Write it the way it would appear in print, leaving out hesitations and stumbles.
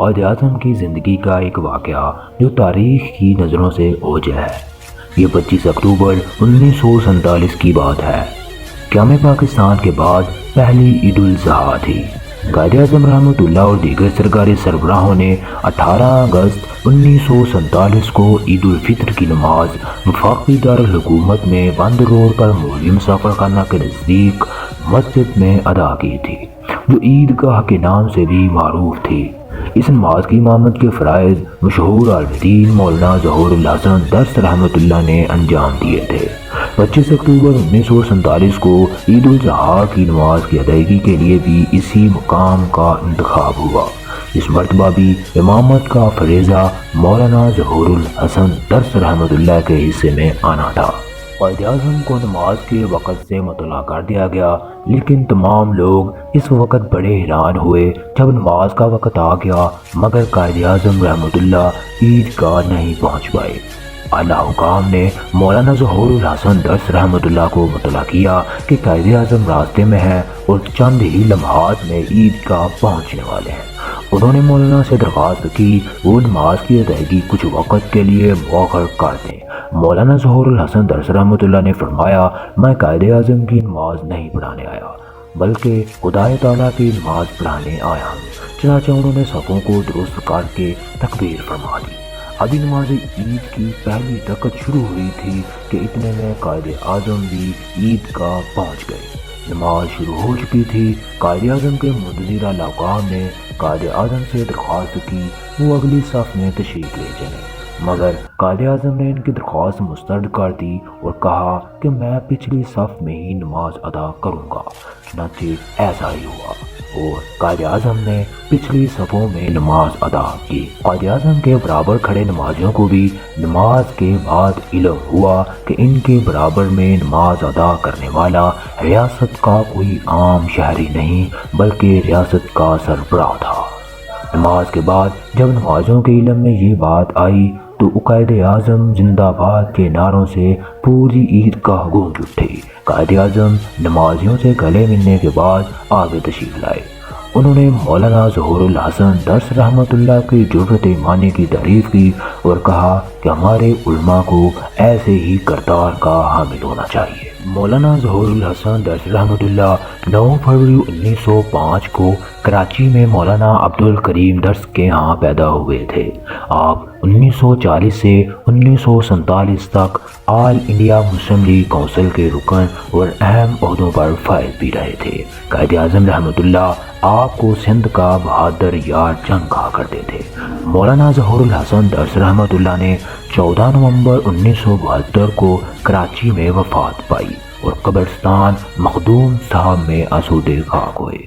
قائد اعظم کی زندگی کا ایک واقعہ جو تاریخ کی نظروں سے اوجھل ہے۔ یہ 25 اکتوبر 1947 کی بات ہے۔ قیام پاکستان کے بعد پہلی عید الاضحیٰ تھی۔ قائد اعظم رحمۃ اللہ اور دیگر سرکاری سربراہوں نے 18 اگست 1947 کو عید الفطر کی نماز وفاقی دارالحکومت میں بند روڈ پر مولوی مسافر خانہ کے نزدیک مسجد میں ادا کی تھی، جو عید گاہ کے نام سے بھی معروف تھی۔ اس نماز کی امامت کے فرائض مشہور عالم دین مولانا ظہور الحسن درس رحمۃ اللہ نے انجام دیے تھے۔ 25 اکتوبر 1947 کو عید الاضحیٰ کی نماز کی ادائیگی کے لیے بھی اسی مقام کا انتخاب ہوا۔ اس مرتبہ بھی امامت کا فریضہ مولانا ظہور الحسن درس رحمۃ اللہ کے حصے میں آنا تھا۔ قائد اعظم کو نماز کے وقت سے مطلع کر دیا گیا، لیکن تمام لوگ اس وقت بڑے حیران ہوئے جب نماز کا وقت آ گیا، مگر قائد اعظم رحمۃ اللہ عید گاہ نہیں پہنچ پائے۔ اعلیٰ حکام نے مولانا ظہور الحسن درس رحمۃ اللہ کو مطلع کیا کہ قائد اعظم راستے میں ہیں اور چند ہی لمحات میں عید گاہ پہنچنے والے ہیں۔ انہوں نے مولانا سے درخواست کی وہ نماز کی ادائیگی کچھ وقت کے لیے مؤخر کر دیں۔ مولانا ظہور الحسن درس رحمۃ اللہ نے فرمایا، میں قائد اعظم کی نماز نہیں پڑھانے آیا بلکہ خدا تعالیٰ کی نماز پڑھانے آیا ہوں۔ چنانچہ انہوں نے صفوں کو درست کر کے تکبیر فرما دی۔ ابھی نماز عید کی پہلی رکعت شروع ہوئی تھی کہ اتنے میں قائد اعظم بھی عید گاہ پہنچ گئے۔ نماز شروع ہو چکی تھی۔ قائد اعظم کے منتظر اعلیٰ حکام نے قائد اعظم سے درخواست کی وہ اگلی صف میں تشریف لے چلیں، مگر قائد اعظم نے ان کی درخواست مسترد کر دی اور کہا کہ میں پچھلی صف میں ہی نماز ادا کروں گا۔ چنانچہ ایسا ہی ہوا اور قائد اعظم نے پچھلی صفوں میں نماز ادا کی۔ قائد اعظم کے برابر کھڑے نمازیوں کو بھی نماز کے بعد علم ہوا کہ ان کے برابر میں نماز ادا کرنے والا ریاست کا کوئی عام شہری نہیں بلکہ ریاست کا سربراہ تھا۔ نماز کے بعد جب نمازیوں کے علم میں یہ بات آئی تو قائد اعظم زندہ باد کے نعروں سے پوری عید گاہ گونج اٹھی۔ قائد اعظم نمازیوں سے گلے ملنے کے بعد آگے تشریف لائے۔ انہوں نے مولانا ظہور الحسن درس رحمۃ اللہ کی جرأت ایمانی کی تعریف کی اور کہا کہ ہمارے علماء کو ایسے ہی کردار کا حامل ہونا چاہیے۔ مولانا ظہور الحسن درس رحمۃ اللہ 9 فروری 1905 کو کراچی میں مولانا عبدالکریم درس کے ہاں پیدا ہوئے تھے۔ آپ 1940 سے 1947 تک آل انڈیا مسلم لیگ کونسل کے رکن اور اہم عہدوں پر فائز بھی رہے تھے۔ قائد اعظم رحمۃ اللہ آپ کو سندھ کا بہادر یار جنگ کہا کرتے تھے۔ مولانا ظہور الحسن درس رحمۃ اللہ نے 14 نومبر 1972 کو کراچی میں وفات پائی اور قبرستان مخدوم صاحب میں آسودہ خاک ہوئے۔